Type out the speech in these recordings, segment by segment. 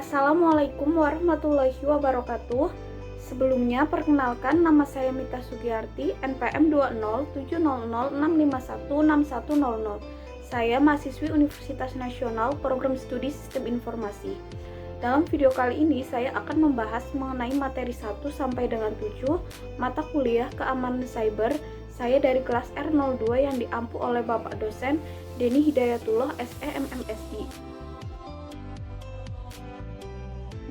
Assalamualaikum warahmatullahi wabarakatuh. Sebelumnya, perkenalkan nama saya Mita Sugiyarti, NPM 20700651610. Saya mahasiswi Universitas Nasional Program Studi Sistem Informasi. Dalam video kali ini, saya akan membahas mengenai materi 1 sampai dengan 7, mata kuliah keamanan cyber. Saya dari kelas R02 yang diampu oleh Bapak dosen Denny Hidayatullah, SE MMSI.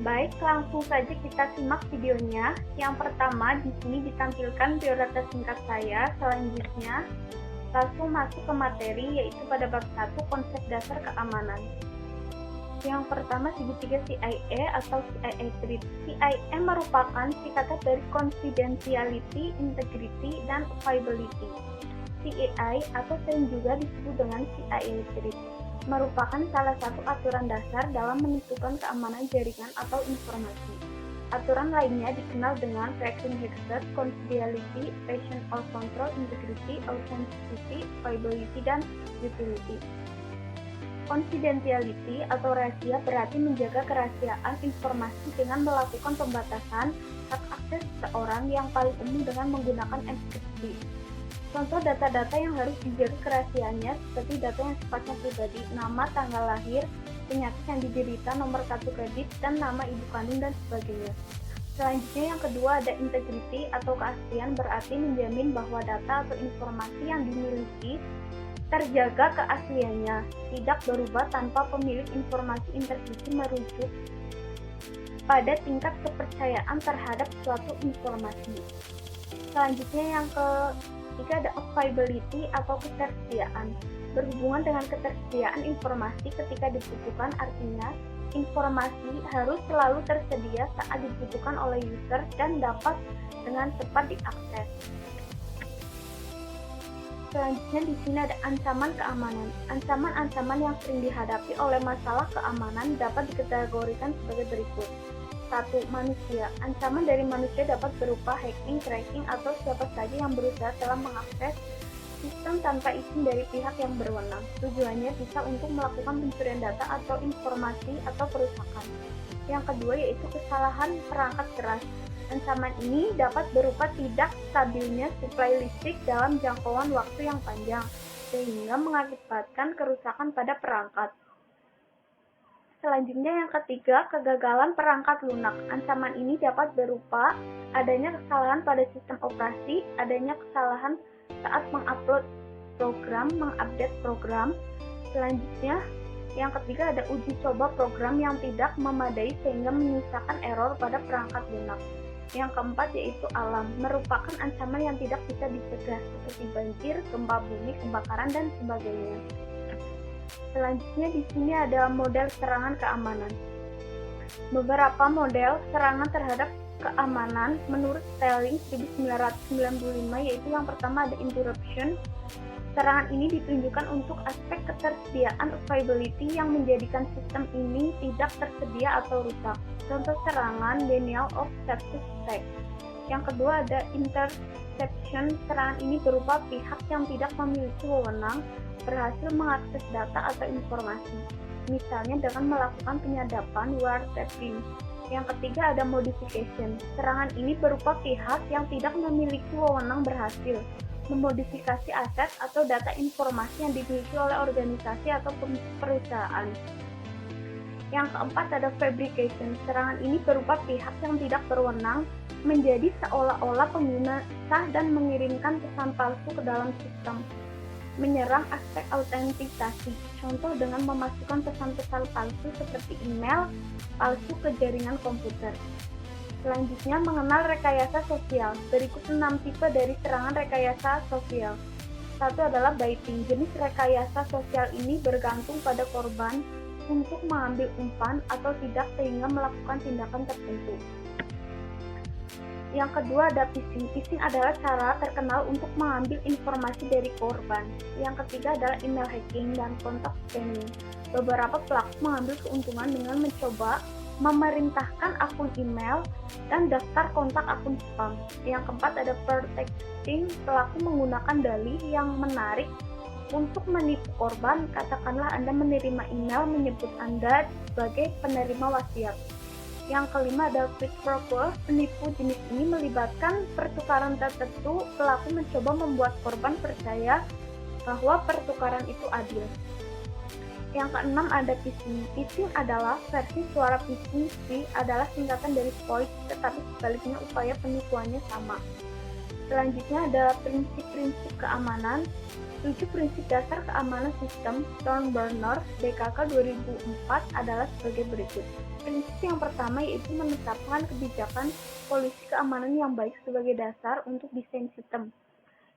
Baik, langsung saja kita simak videonya. Yang pertama, di sini ditampilkan biodata singkat saya. Selanjutnya, langsung masuk ke materi, yaitu pada bab 1, konsep dasar keamanan. Yang pertama, segitiga CIA atau CIA Treat. CIA merupakan singkatan dari Confidentiality, Integrity, dan Availability. CIA atau sering juga disebut dengan CIA Treat merupakan salah satu aturan dasar dalam menentukan keamanan jaringan atau informasi. Aturan lainnya dikenal dengan Cracking Hexer, Confidentiality, Patient or Control, Integrity, Authenticity, Availability, dan Utility. Confidentiality atau rahasia berarti menjaga kerahasiaan informasi dengan melakukan pembatasan hak akses seseorang yang paling umum dengan menggunakan enkripsi. Contoh data-data yang harus dijaga kerahasiaannya seperti data yang sifatnya pribadi, nama, tanggal lahir, penyakit yang diderita, nomor kartu kredit, dan nama ibu kandung, dan sebagainya. Selanjutnya yang kedua ada integrity atau keaslian, berarti menjamin bahwa data atau informasi yang dimiliki terjaga keasliannya, tidak berubah tanpa pemilik informasi integrity merujuk pada tingkat kepercayaan terhadap suatu informasi. Selanjutnya yang ketiga ada availability atau ketersediaan. Berhubungan dengan ketersediaan informasi ketika dibutuhkan, artinya informasi harus selalu tersedia saat dibutuhkan oleh user dan dapat dengan cepat diakses. Selanjutnya di sini ada ancaman keamanan. Ancaman-ancaman yang sering dihadapi oleh masalah keamanan dapat dikategorikan sebagai berikut. 1. Manusia. Ancaman dari manusia dapat berupa hacking, cracking, atau siapa saja yang berusaha telah mengakses sistem tanpa izin dari pihak yang berwenang. Tujuannya bisa untuk melakukan pencurian data atau informasi atau perusakan. Yang kedua yaitu kesalahan perangkat keras. Ancaman ini dapat berupa tidak stabilnya suplai listrik dalam jangkauan waktu yang panjang, sehingga mengakibatkan kerusakan pada perangkat. Selanjutnya yang ketiga, kegagalan perangkat lunak. Ancaman ini dapat berupa adanya kesalahan pada sistem operasi, adanya kesalahan saat mengupload program, mengupdate program. Selanjutnya, yang ketiga ada uji coba program yang tidak memadai sehingga menyisakan error pada perangkat lunak. Yang keempat yaitu alam, merupakan ancaman yang tidak bisa dicegah seperti banjir, gempa bumi, kebakaran, dan sebagainya. Selanjutnya di sini ada model serangan keamanan. Beberapa model serangan terhadap keamanan menurut Stelling 1995 yaitu yang pertama ada interruption. Serangan ini ditunjukkan untuk aspek ketersediaan availability yang menjadikan sistem ini tidak tersedia atau rusak. Contoh serangan denial of service attack. Yang kedua ada interception. Serangan ini berupa pihak yang tidak memiliki wewenang berhasil mengakses data atau informasi, misalnya dengan melakukan penyadapan wiretapping. Yang ketiga ada modification. Serangan ini berupa pihak yang tidak memiliki wewenang berhasil memodifikasi aset atau data informasi yang dimiliki oleh organisasi atau perusahaan. Yang keempat ada fabrication. Serangan ini berupa pihak yang tidak berwenang menjadi seolah-olah pengguna sah dan mengirimkan pesan palsu ke dalam sistem. Menyerang aspek autentisasi, contoh dengan memasukkan pesan-pesan palsu seperti email palsu ke jaringan komputer. Selanjutnya mengenal rekayasa sosial. Berikut 6 tipe dari serangan rekayasa sosial. Satu adalah baiting. Jenis rekayasa sosial ini bergantung pada korban untuk mengambil umpan atau tidak sehingga melakukan tindakan tertentu. Yang kedua ada phishing. Phishing adalah cara terkenal untuk mengambil informasi dari korban. Yang ketiga adalah email hacking dan kontak spamming. Beberapa pelaku mengambil keuntungan dengan mencoba memerintahkan akun email dan daftar kontak akun spam. Yang keempat ada pretexting. Pelaku menggunakan dalih yang menarik Untuk menipu korban, katakanlah Anda menerima email menyebut Anda sebagai penerima wasiat. Yang kelima ada quid pro quo. Penipu jenis ini melibatkan pertukaran tertentu. Pelaku mencoba membuat korban percaya bahwa pertukaran itu adil. Yang keenam ada phishing. Phishing adalah versi suara phishing. P adalah singkatan dari voice, tetapi sebaliknya upaya penipuannya sama. Selanjutnya adalah prinsip-prinsip keamanan. 7 prinsip dasar keamanan sistem Thornburner DKK 2004 adalah sebagai berikut. Prinsip yang pertama yaitu menetapkan kebijakan polisi keamanan yang baik sebagai dasar untuk desain sistem.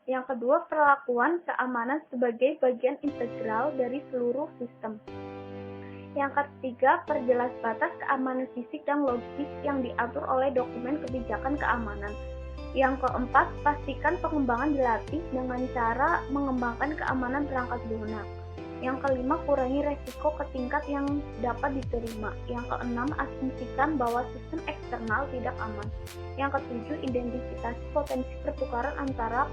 Yang kedua, perlakuan keamanan sebagai bagian integral dari seluruh sistem. Yang ketiga, perjelas batas keamanan fisik dan logis yang diatur oleh dokumen kebijakan keamanan. Yang keempat, pastikan pengembangan dilatih dengan cara mengembangkan keamanan perangkat lunak. Yang kelima, kurangi resiko ke tingkat yang dapat diterima. Yang keenam, asumsikan bahwa sistem eksternal tidak aman. Yang ketujuh, identifikasi potensi pertukaran antara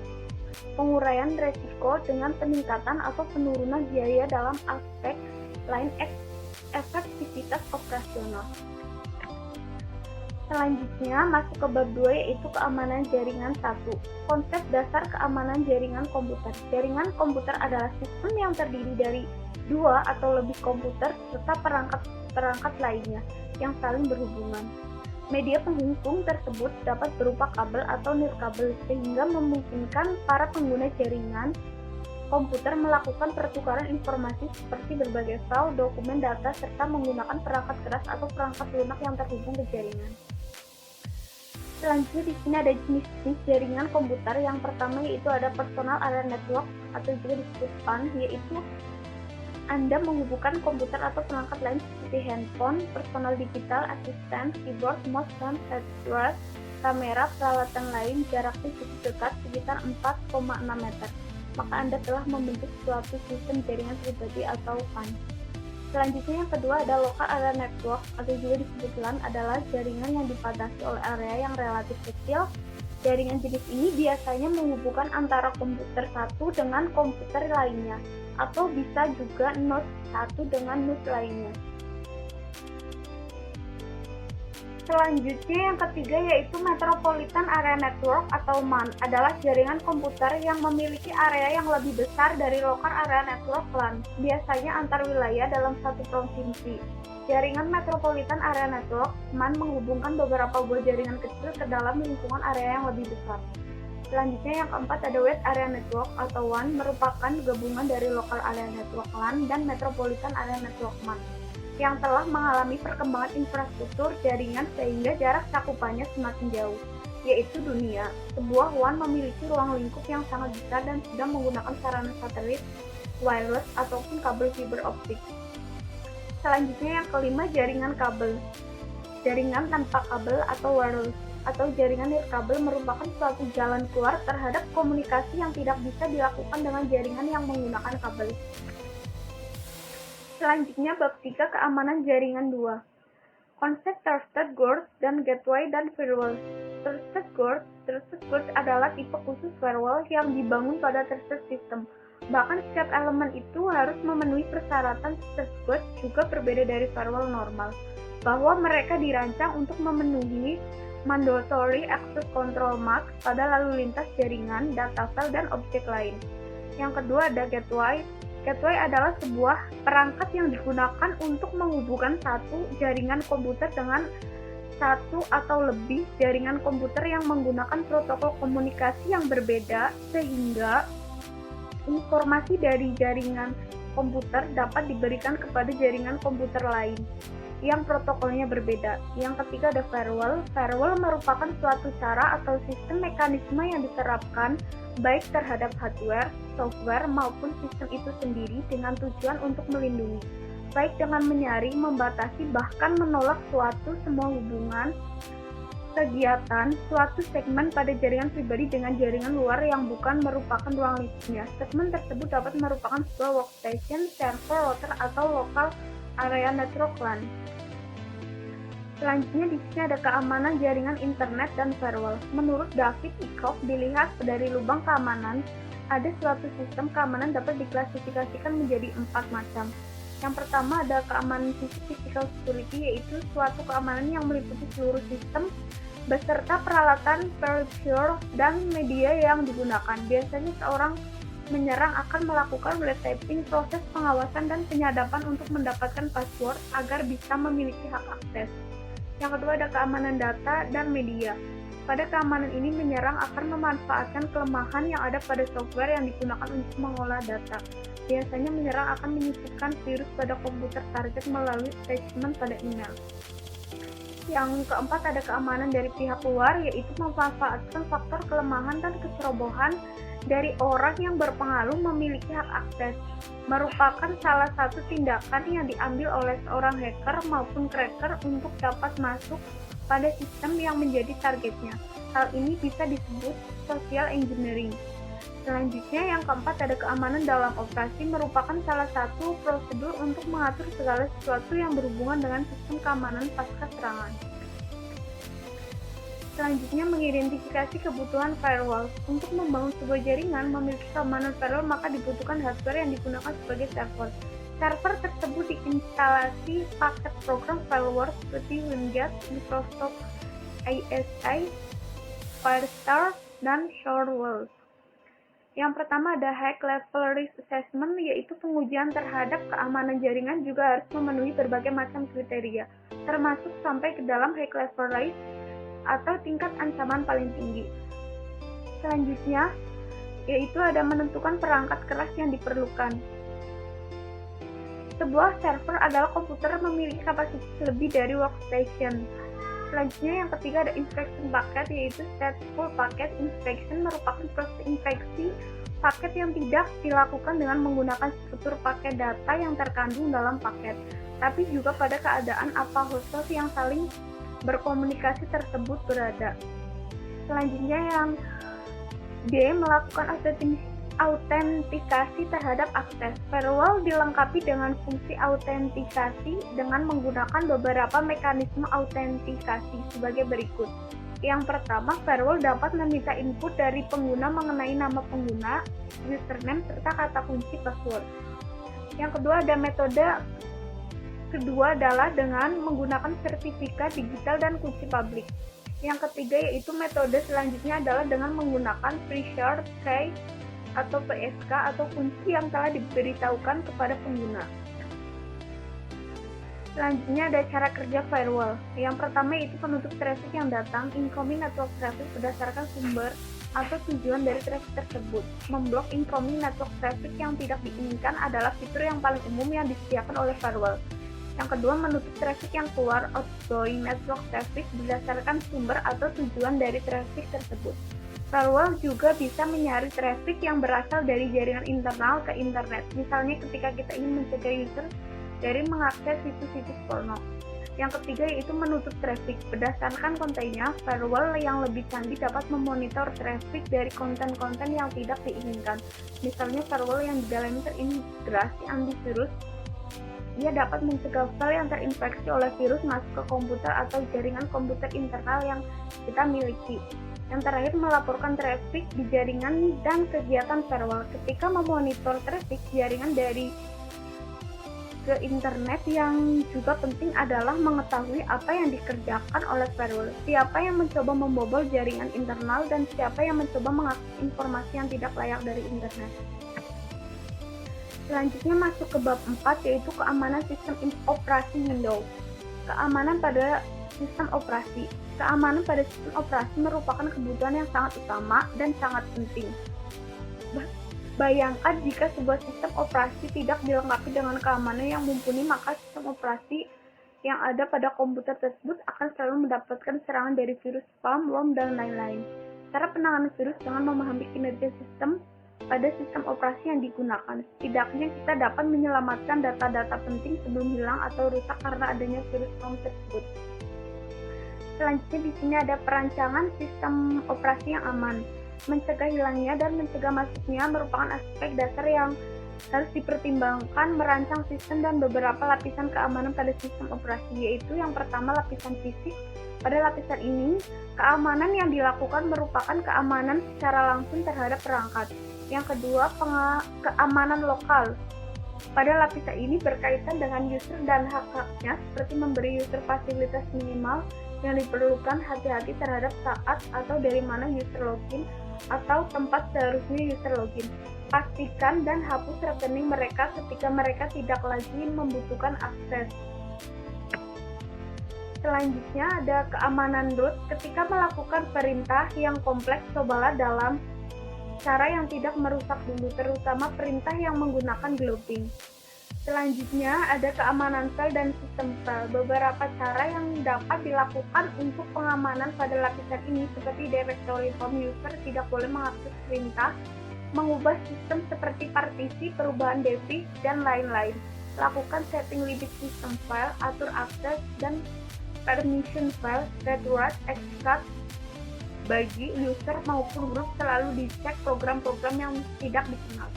penguraian resiko dengan peningkatan atau penurunan biaya dalam aspek lain efektivitas operasional. Selanjutnya masuk ke bab 2 yaitu keamanan jaringan 1. Konsep dasar keamanan jaringan komputer. Jaringan komputer adalah sistem yang terdiri dari 2 atau lebih komputer serta perangkat lainnya yang saling berhubungan. Media penghubung tersebut dapat berupa kabel atau nirkabel sehingga memungkinkan para pengguna jaringan komputer melakukan pertukaran informasi seperti berbagai file, dokumen, data, serta menggunakan perangkat keras atau perangkat lunak yang terhubung ke jaringan. Selanjutnya di sini ada jenis-jenis jaringan komputer. Yang pertama yaitu ada personal area network atau juga disebut PAN, yaitu Anda menghubungkan komputer atau perangkat lain seperti handphone, personal digital, asisten, keyboard, mouse, dan hardware, kamera, peralatan lain jaraknya cukup dekat sekitar 4,6 meter. Maka Anda telah membentuk suatu sistem jaringan pribadi atau PAN. Selanjutnya yang kedua ada local area network atau juga disebut LAN adalah jaringan yang dibatasi oleh area yang relatif kecil. Jaringan jenis ini biasanya menghubungkan antara komputer satu dengan komputer lainnya atau bisa juga node satu dengan node lainnya. Selanjutnya yang ketiga yaitu Metropolitan Area Network atau MAN adalah jaringan komputer yang memiliki area yang lebih besar dari Local Area Network LAN, biasanya antar wilayah dalam satu provinsi. Jaringan Metropolitan Area Network MAN menghubungkan beberapa buah jaringan kecil ke dalam lingkungan area yang lebih besar. Selanjutnya yang keempat ada Wide Area Network atau WAN merupakan gabungan dari Local Area Network LAN dan Metropolitan Area Network MAN yang telah mengalami perkembangan infrastruktur jaringan sehingga jarak cakupannya semakin jauh, yaitu dunia. Sebuah WAN memiliki ruang lingkup yang sangat besar dan sudah menggunakan sarana satelit, wireless, ataupun kabel fiber optik. Selanjutnya yang kelima jaringan kabel. Jaringan tanpa kabel atau wireless atau jaringan nirkabel merupakan suatu jalan keluar terhadap komunikasi yang tidak bisa dilakukan dengan jaringan yang menggunakan kabel. Selanjutnya bab 3 keamanan jaringan 2. Konsep trusted groups dan gateway dan firewall. Trusted groups adalah tipe khusus firewall yang dibangun pada trusted system. Bahkan setiap elemen itu harus memenuhi persyaratan tersebut juga berbeda dari firewall normal, bahwa mereka dirancang untuk memenuhi mandatory access control marks pada lalu lintas jaringan, data file, dan objek lain. Yang kedua ada gateway. Gateway adalah sebuah perangkat yang digunakan untuk menghubungkan satu jaringan komputer dengan satu atau lebih jaringan komputer yang menggunakan protokol komunikasi yang berbeda sehingga informasi dari jaringan komputer dapat diberikan kepada jaringan komputer lain yang protokolnya berbeda. Yang ketiga ada firewall. Firewall merupakan suatu cara atau sistem mekanisme yang diterapkan baik terhadap hardware, software, maupun sistem itu sendiri dengan tujuan untuk melindungi, baik dengan menyaring, membatasi, bahkan menolak semua hubungan, kegiatan, suatu segmen pada jaringan pribadi dengan jaringan luar yang bukan merupakan ruang lingkupnya. Segmen tersebut dapat merupakan sebuah workstation, server, router, atau local area network LAN. Selanjutnya di sini ada keamanan jaringan internet dan firewall. Menurut David Ickoff, dilihat dari lubang keamanan, Ada suatu sistem keamanan dapat diklasifikasikan menjadi 4 macam. Yang pertama ada keamanan fisik physical security, yaitu suatu keamanan yang meliputi seluruh sistem beserta peralatan, peripheral, dan media yang digunakan. Biasanya seorang menyerang akan melakukan red teaming, proses pengawasan dan penyadapan untuk mendapatkan password agar bisa memiliki hak akses. Yang kedua ada keamanan data dan media. Pada keamanan ini, menyerang akan memanfaatkan kelemahan yang ada pada software yang digunakan untuk mengolah data. Biasanya menyerang akan menyisipkan virus pada komputer target melalui attachment pada email. Yang keempat ada keamanan dari pihak luar, yaitu memanfaatkan faktor kelemahan dan kecerobohan dari orang yang berpengaruh memiliki hak akses. Merupakan salah satu tindakan yang diambil oleh seorang hacker maupun cracker untuk dapat masuk pada sistem yang menjadi targetnya. Hal ini bisa disebut social engineering. Selanjutnya yang keempat ada keamanan dalam operasi, merupakan salah satu prosedur untuk mengatur segala sesuatu yang berhubungan dengan sistem keamanan pasca serangan. Selanjutnya mengidentifikasi kebutuhan firewall. Untuk membangun sebuah jaringan memiliki keamanan firewall, maka dibutuhkan hardware yang digunakan sebagai server. Server tersebut diinstalasi paket program firewall seperti WinGate, Microsoft ISI, Firestar, dan ShoreWall. Yang pertama ada High Level Risk Assessment, yaitu pengujian terhadap keamanan jaringan juga harus memenuhi berbagai macam kriteria, termasuk sampai ke dalam High Level Risk atau tingkat ancaman paling tinggi. Selanjutnya, yaitu ada menentukan perangkat keras yang diperlukan. Sebuah server adalah komputer memiliki kapasitas lebih dari workstation. Selanjutnya yang ketiga ada inspection paket, yaitu stateful packet inspection, merupakan proses inspeksi paket yang tidak dilakukan dengan menggunakan struktur paket data yang terkandung dalam paket, tapi juga pada keadaan apa host yang saling berkomunikasi tersebut berada. Selanjutnya yang D, melakukan autentikasi terhadap akses. Firewall dilengkapi dengan fungsi autentikasi dengan menggunakan beberapa mekanisme autentikasi sebagai berikut. Yang pertama, firewall dapat meminta input dari pengguna mengenai nama pengguna, username, serta kata kunci password. Yang kedua, ada metode kedua adalah dengan menggunakan sertifikat digital dan kunci publik. Yang ketiga yaitu metode selanjutnya adalah dengan menggunakan pre-shared key atau PSK atau kunci yang telah diberitahukan kepada pengguna. Selanjutnya ada cara kerja firewall. Yang pertama yaitu penutup traffic yang datang, incoming network traffic berdasarkan sumber atau tujuan dari traffic tersebut. Memblok incoming network traffic yang tidak diinginkan adalah fitur yang paling umum yang disediakan oleh firewall. Yang kedua, menutup traffic yang keluar, outgoing network traffic berdasarkan sumber atau tujuan dari traffic tersebut. Firewall juga bisa menyaring traffic yang berasal dari jaringan internal ke internet. Misalnya ketika kita ingin mencegah user dari mengakses situs-situs porno. Yang ketiga yaitu menutup traffic. Berdasarkan kontennya, firewall yang lebih canggih dapat memonitor traffic dari konten-konten yang tidak diinginkan. Misalnya firewall yang di dalamnya terintegrasi antivirus, ia dapat mencegah file yang terinfeksi oleh virus masuk ke komputer atau jaringan komputer internal yang kita miliki. Yang terakhir, melaporkan traffic di jaringan dan kegiatan firewall. Ketika memonitor traffic jaringan dari ke internet, yang juga penting adalah mengetahui apa yang dikerjakan oleh firewall, siapa yang mencoba membobol jaringan internal, dan siapa yang mencoba mengakses informasi yang tidak layak dari internet. Selanjutnya masuk ke bab 4, yaitu keamanan sistem operasi Windows. Keamanan pada sistem operasi. Keamanan pada sistem operasi merupakan kebutuhan yang sangat utama dan sangat penting. Bayangkan jika sebuah sistem operasi tidak dilengkapi dengan keamanan yang mumpuni, maka sistem operasi yang ada pada komputer tersebut akan selalu mendapatkan serangan dari virus, spam, worm, dan lain-lain. Cara penanganan virus dengan memahami kinerja sistem pada sistem operasi yang digunakan. Setidaknya kita dapat menyelamatkan data-data penting sebelum hilang atau rusak karena adanya virus worm tersebut. Selanjutnya di sini ada perancangan sistem operasi yang aman. Mencegah hilangnya dan mencegah masuknya merupakan aspek dasar yang harus dipertimbangkan merancang sistem dan beberapa lapisan keamanan pada sistem operasi, yaitu yang pertama lapisan fisik. Pada lapisan ini, keamanan yang dilakukan merupakan keamanan secara langsung terhadap perangkat. Yang kedua, keamanan lokal. Pada lapisan ini berkaitan dengan user dan hak-haknya, seperti memberi user fasilitas minimal yang diperlukan, hati-hati terhadap saat atau dari mana user login atau tempat seharusnya user login. Pastikan dan hapus rekening mereka ketika mereka tidak lagi membutuhkan akses. Selanjutnya ada keamanan root. Ketika melakukan perintah yang kompleks, cobalah dalam cara yang tidak merusak dulu, terutama perintah yang menggunakan globbing. Selanjutnya ada keamanan file dan sistem file. Beberapa cara yang dapat dilakukan untuk pengamanan pada lapisan ini seperti directory home user tidak boleh mengakses perintah, mengubah sistem seperti partisi, perubahan device, dan lain-lain. Lakukan setting limit sistem file, atur akses dan permission file, read extract bagi user maupun grup, selalu dicek program-program yang tidak dikenal.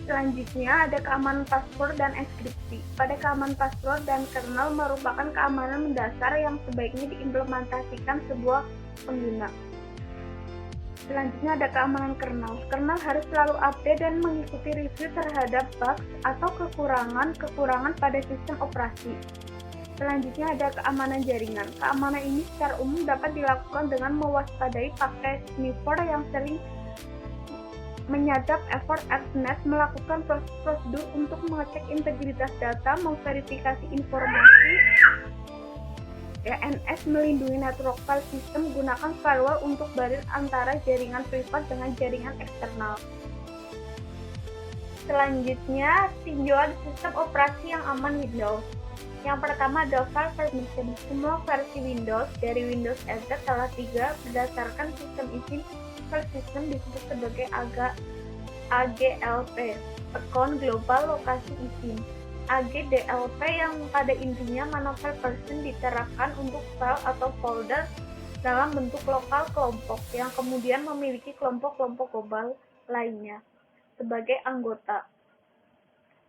Selanjutnya ada keamanan password dan enkripsi. Pada keamanan password dan kernel merupakan keamanan mendasar yang sebaiknya diimplementasikan sebuah pengguna. Selanjutnya ada keamanan kernel. Kernel harus selalu update dan mengikuti review terhadap bugs atau kekurangan pada sistem operasi. Selanjutnya ada keamanan jaringan. Keamanan ini secara umum dapat dilakukan dengan mewaspadai pakai sniffer yang sering menyadap effort AppNet, melakukan prosedur untuk mengecek integritas data, memverifikasi informasi, DNS, melindungi network file system, gunakan firewall untuk barir antara jaringan privat dengan jaringan eksternal. Selanjutnya, tinjauan sistem operasi yang aman Windows. Yang pertama ada file permission. Semua versi Windows dari Windows NT salah 3 berdasarkan sistem izin file system disebut sebagai AGLP, Account Global Lokasi Izin. AGDLP yang pada intinya mana file person diterapkan untuk file atau folder dalam bentuk lokal kelompok yang kemudian memiliki kelompok-kelompok global lainnya sebagai anggota.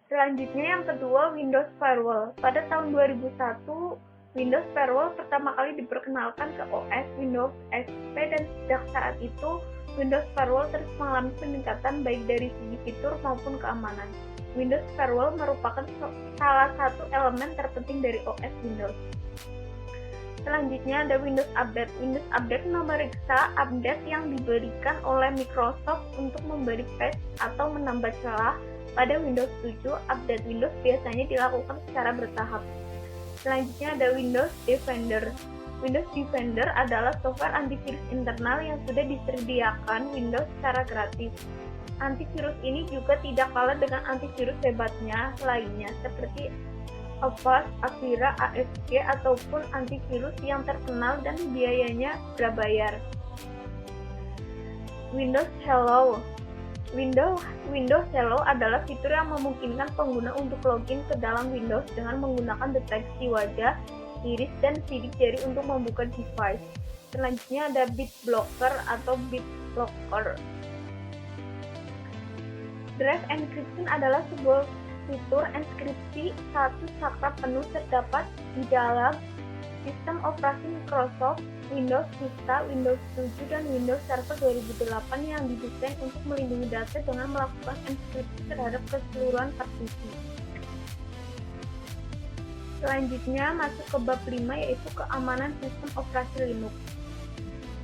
Selanjutnya yang kedua, Windows Firewall. Pada tahun 2001, Windows Firewall pertama kali diperkenalkan ke OS Windows XP dan sejak saat itu Windows Firewall terus mengalami peningkatan baik dari segi fitur maupun keamanan. Windows Firewall merupakan salah satu elemen terpenting dari OS Windows. Selanjutnya ada Windows Update. Windows Update memeriksa update yang diberikan oleh Microsoft untuk memberi patch atau menambah celah pada Windows 7. Update Windows biasanya dilakukan secara bertahap. Selanjutnya ada Windows Defender. Windows Defender adalah software antivirus internal yang sudah disediakan Windows secara gratis. Antivirus ini juga tidak kalah dengan antivirus hebatnya lainnya seperti Avast, Avira, ASG ataupun antivirus yang terkenal dan biayanya berbayar. Windows Hello. Windows Hello adalah fitur yang memungkinkan pengguna untuk login ke dalam Windows dengan menggunakan deteksi wajah, iris, dan sidik jari untuk membuka device. Selanjutnya ada BitBlocker atau BitLocker. Drive encryption adalah sebuah fitur enkripsi satu cakra penuh terdapat di dalam sistem operasi Microsoft, Windows Vista, Windows 7, dan Windows Server 2008 yang didesain untuk melindungi data dengan melakukan enkripsi terhadap keseluruhan partisi. Selanjutnya masuk ke bab 5 yaitu keamanan sistem operasi Linux.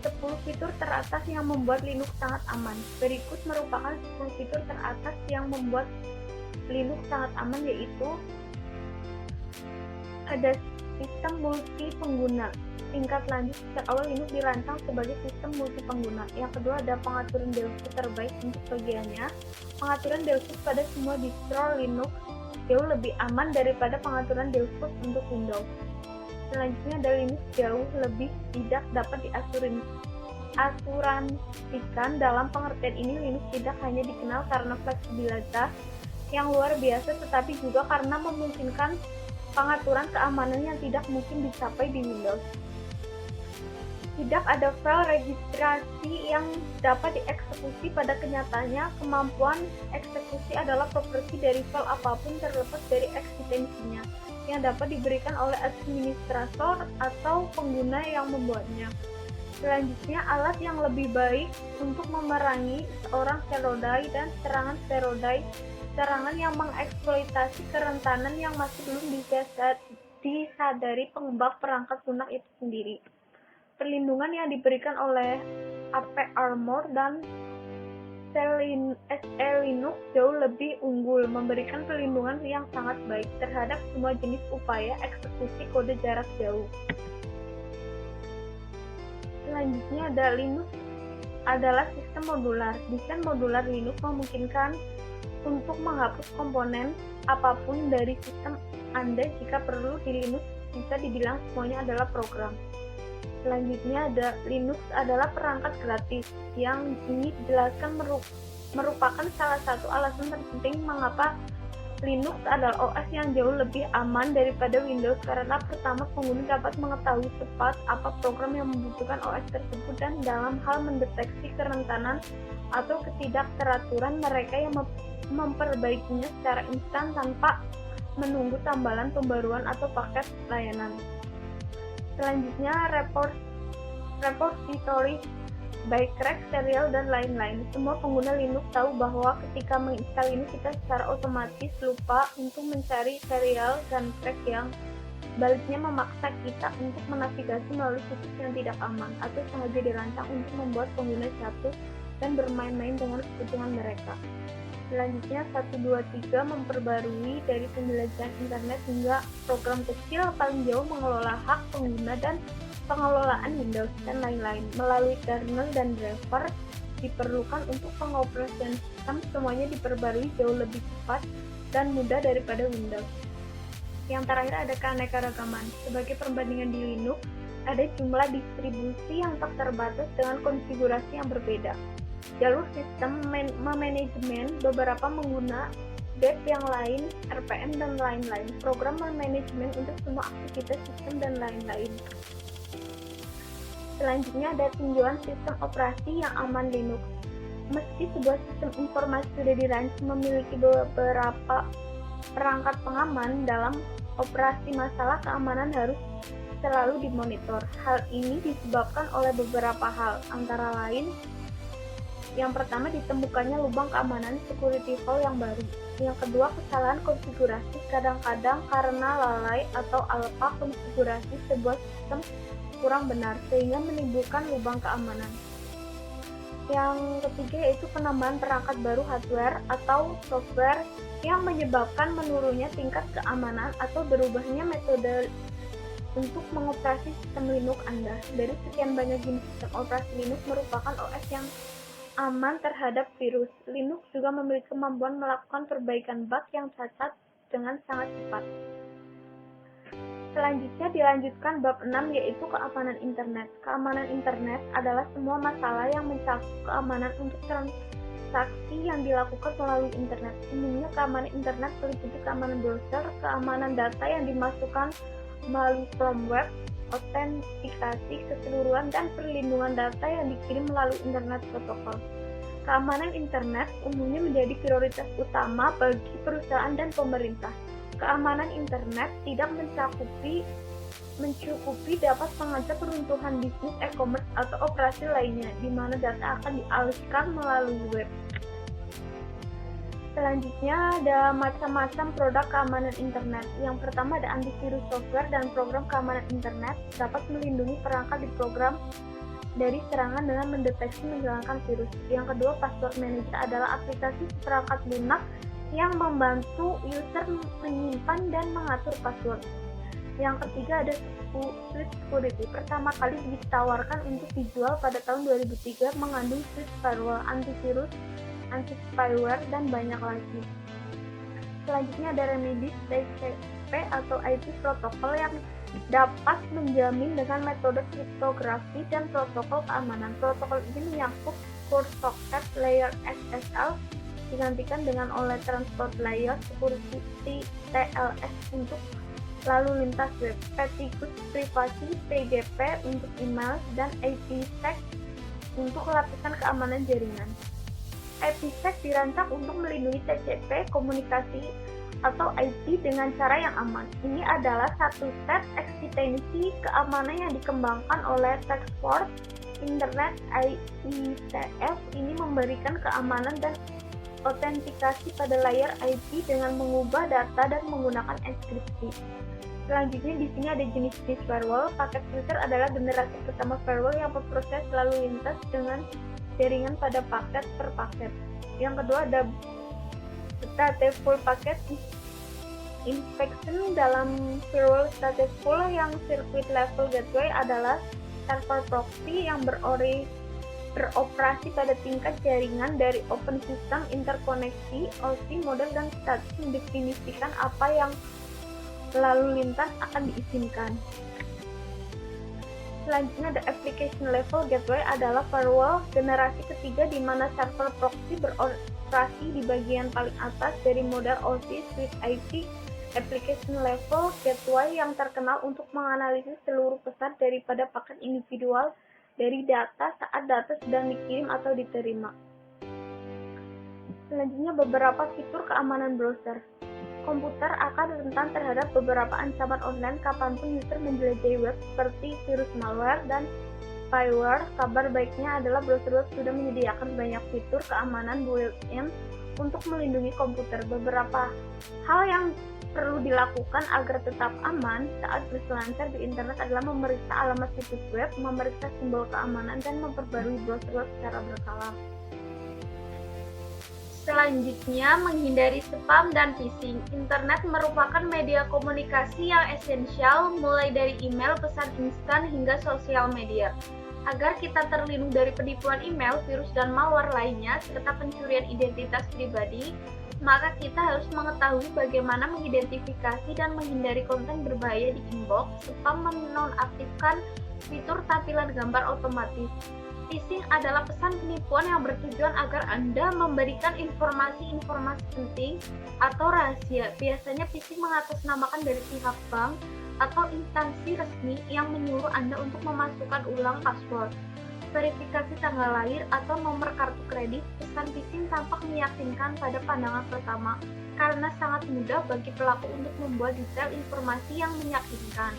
10 fitur teratas yang membuat Linux sangat aman. Berikut merupakan 10 fitur teratas yang membuat Linux sangat aman, yaitu ada sistem multi pengguna. Tingkat lanjut, sejak awal Linux dirancang sebagai sistem multi pengguna. Yang kedua ada pengaturan default terbaik untuk bagiannya. Pengaturan default pada semua distro Linux jauh lebih aman daripada pengaturan default untuk Windows. Selanjutnya ada Linux jauh lebih tidak dapat diasuransikan. Dalam pengertian ini, Linux tidak hanya dikenal karena fleksibilitas yang luar biasa, tetapi juga karena memungkinkan pengaturan keamanan yang tidak mungkin dicapai di Windows. Tidak ada file registrasi yang dapat dieksekusi. Pada kenyataannya, kemampuan eksekusi adalah properti dari file apapun terlepas dari eksistensinya, yang dapat diberikan oleh administrator atau pengguna yang membuatnya. Selanjutnya, alat yang lebih baik untuk memerangi seorang steroid dan serangan steroid, serangan yang mengeksploitasi kerentanan yang masih belum disadari pengembang perangkat lunak itu sendiri. Perlindungan yang diberikan oleh AP Armor dan SE Linux jauh lebih unggul, memberikan perlindungan yang sangat baik terhadap semua jenis upaya eksekusi kode jarak jauh. Selanjutnya ada Linux adalah sistem modular. Desain modular Linux memungkinkan untuk menghapus komponen apapun dari sistem Anda jika perlu. Di Linux bisa dibilang semuanya adalah program. Selanjutnya ada Linux adalah perangkat gratis, yang ini dijelaskan merupakan salah satu alasan terpenting mengapa Linux adalah OS yang jauh lebih aman daripada Windows, karena pertama, pengguna dapat mengetahui cepat apa program yang membutuhkan OS tersebut, dan dalam hal mendeteksi kerentanan atau ketidakteraturan, mereka yang memperbaikinya secara instan tanpa menunggu tambalan pembaruan atau paket layanan. Selanjutnya, repository, backrack, serial, dan lain-lain. Semua pengguna Linux tahu bahwa ketika menginstal ini kita secara otomatis lupa untuk mencari serial dan track, yang baliknya memaksa kita untuk menavigasi melalui situs yang tidak aman atau sengaja dirancang untuk membuat pengguna jatuh dan bermain-main dengan kebutuhan mereka. Selanjutnya, 123 memperbarui dari pembelajaran internet hingga program kecil paling jauh mengelola hak pengguna dan pengelolaan Windows dan lain-lain melalui kernel dan driver diperlukan untuk pengoperasian sistem. Semuanya diperbarui jauh lebih cepat dan mudah daripada Windows. Yang terakhir ada keanekaragaman. Sebagai perbandingan di Linux, ada jumlah distribusi yang tak terbatas dengan konfigurasi yang berbeda. Jalur sistem memanajemen beberapa mengguna dep yang lain, RPM, dan lain-lain. Program manajemen untuk semua aktivitas sistem dan lain-lain. Selanjutnya ada tinjauan sistem operasi yang aman Linux. Meski sebuah sistem informasi sudah dirancang memiliki beberapa perangkat pengaman, dalam operasi masalah keamanan harus selalu dimonitor. Hal ini disebabkan oleh beberapa hal, antara lain: yang pertama, ditemukannya lubang keamanan security hole yang baru. Yang kedua, kesalahan konfigurasi, kadang-kadang karena lalai atau alpha konfigurasi sebuah sistem kurang benar sehingga menimbulkan lubang keamanan. Yang ketiga yaitu penambahan perangkat baru hardware atau software yang menyebabkan menurunnya tingkat keamanan atau berubahnya metode untuk mengoperasi sistem Linux Anda. Dari sekian banyak jenis sistem operasi Linux merupakan OS yang aman terhadap virus. Linux juga memiliki kemampuan melakukan perbaikan bug yang cacat dengan sangat cepat. Selanjutnya dilanjutkan bab 6 yaitu keamanan internet. Keamanan internet adalah semua masalah yang mencakup keamanan untuk transaksi yang dilakukan melalui internet. Umumnya keamanan internet meliputi keamanan browser, keamanan data yang dimasukkan melalui from web, autentikasi keseluruhan, dan perlindungan data yang dikirim melalui internet protokol. Keamanan internet umumnya menjadi prioritas utama bagi perusahaan dan pemerintah. Keamanan internet tidak mencukupi dapat mengancam peruntuhan bisnis, e-commerce, atau operasi lainnya, di mana data akan dialihkan melalui web. Selanjutnya ada macam-macam produk keamanan internet. Yang pertama ada antivirus software dan program keamanan internet dapat melindungi perangkat di program dari serangan dengan mendeteksi menghilangkan virus. Yang kedua, password manager adalah aplikasi perangkat lunak yang membantu user menyimpan dan mengatur password. Yang ketiga ada Swift Security. Pertama kali ditawarkan untuk dijual pada tahun 2003, mengandung Swift firewall, antivirus, anti-spyware, dan banyak lagi. Selanjutnya ada Remedies TCP atau IP protokol yang dapat menjamin dengan metode kriptografi dan protokol keamanan. Protokol ini menyangkut Core Socket Layer SSL digantikan dengan oleh Transport Layer Security TLS untuk lalu lintas web, Petticoat Privacy PGP untuk email, dan IPsec untuk lapisan keamanan jaringan. IPsec dirancang untuk melindungi TCP komunikasi atau IP dengan cara yang aman. Ini adalah satu set eksistensi keamanan yang dikembangkan oleh Task Force Internet IITF ini memberikan keamanan dan autentikasi pada layar IP dengan mengubah data dan menggunakan enkripsi. Selanjutnya di sini ada jenis-jenis firewall. Paket filter adalah generasi pertama firewall yang berproses lalu lintas dengan jaringan pada paket per paket. Yang kedua ada stateful packet inspection. Dalam firewall stateful yang circuit level gateway adalah server proxy yang beroperasi pada tingkat jaringan dari open system, interkoneksi, OSI, model, dan status mendefinisikan apa yang lalu lintas akan diizinkan. Selanjutnya ada application level gateway adalah firewall generasi ketiga di mana server proxy beroperasi di bagian paling atas dari model OSI switch IP. Application level gateway yang terkenal untuk menganalisis seluruh pesan daripada paket individual dari data saat data sedang dikirim atau diterima. Selanjutnya beberapa fitur keamanan browser. Komputer akan rentan terhadap beberapa ancaman online kapanpun user menjelajahi web seperti virus malware dan spyware. Kabar baiknya adalah browser web sudah menyediakan banyak fitur keamanan built-in untuk melindungi komputer. Beberapa hal yang perlu dilakukan agar tetap aman saat berselancar di internet adalah memeriksa alamat situs web, memeriksa simbol keamanan, dan memperbarui browser web secara berkala. Selanjutnya, menghindari spam dan phishing. Internet merupakan media komunikasi yang esensial, mulai dari email, pesan instan, hingga sosial media. Agar kita terlindung dari penipuan email, virus, dan malware lainnya, serta pencurian identitas pribadi, maka kita harus mengetahui bagaimana mengidentifikasi dan menghindari konten berbahaya di inbox, spam, menonaktifkan fitur tampilan gambar otomatis. Phishing adalah pesan penipuan yang bertujuan agar Anda memberikan informasi-informasi penting atau rahasia. Biasanya phishing mengatasnamakan dari pihak bank atau instansi resmi yang menyuruh Anda untuk memasukkan ulang password, verifikasi tanggal lahir, atau nomor kartu kredit. Pesan phishing tampak meyakinkan pada pandangan pertama karena sangat mudah bagi pelaku untuk membuat detail informasi yang meyakinkan.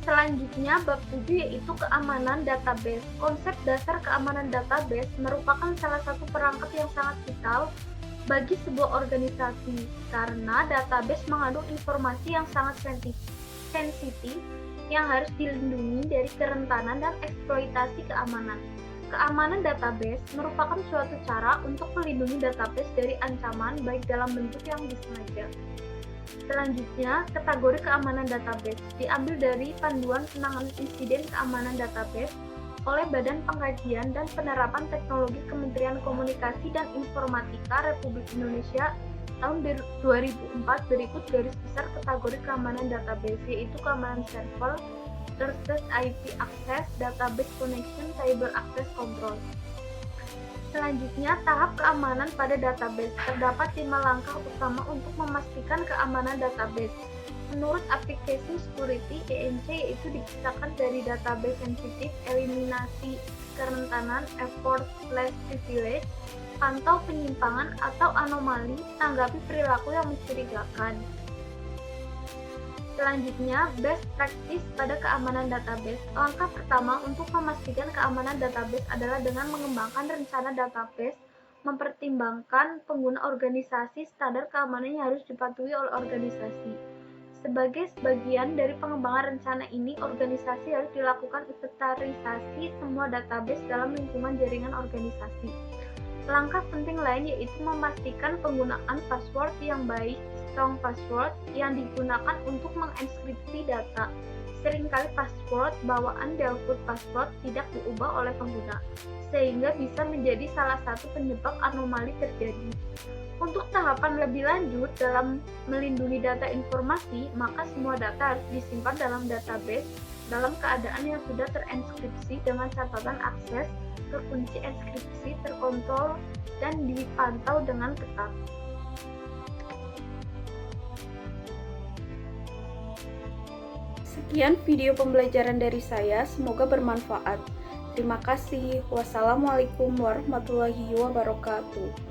Selanjutnya, bab 7 yaitu keamanan database. Konsep dasar keamanan database merupakan salah satu perangkat yang sangat vital bagi sebuah organisasi karena database mengandung informasi yang sangat sensitif yang harus dilindungi dari kerentanan dan eksploitasi keamanan. Keamanan database merupakan suatu cara untuk melindungi database dari ancaman baik dalam bentuk yang disengaja. Selanjutnya, kategori keamanan database diambil dari Panduan Penanganan Insiden Keamanan Database oleh Badan Pengkajian dan Penerapan Teknologi Kementerian Komunikasi dan Informatika Republik Indonesia tahun 2004. Berikut garis besar kategori keamanan database, yaitu keamanan server, trusted IP access, database connection, cyber access control. Selanjutnya, tahap keamanan pada database. Terdapat 5 langkah utama untuk memastikan keamanan database. Menurut Application Security (ENC), yaitu dikisahkan dari database sensitif, eliminasi kerentanan, effort/privilege, pantau penyimpangan atau anomali, tanggapi perilaku yang mencurigakan. Selanjutnya, best practice pada keamanan database. Langkah pertama untuk memastikan keamanan database adalah dengan mengembangkan rencana database, mempertimbangkan pengguna organisasi, standar keamanan yang harus dipatuhi oleh organisasi. Sebagai sebagian dari pengembangan rencana ini, organisasi harus dilakukan inventarisasi semua database dalam lingkungan jaringan organisasi. Langkah penting lain yaitu memastikan penggunaan password yang baik, strong password, yang digunakan untuk mengenkripsi data. Seringkali password bawaan default password tidak diubah oleh pengguna, sehingga bisa menjadi salah satu penyebab anomali terjadi. Untuk tahapan lebih lanjut dalam melindungi data informasi, maka semua data harus disimpan dalam database dalam keadaan yang sudah terenkripsi dengan catatan akses ke kunci enkripsi terkontrol dan dipantau dengan ketat. Sekian video pembelajaran dari saya, semoga bermanfaat. Terima kasih. Wassalamualaikum warahmatullahi wabarakatuh.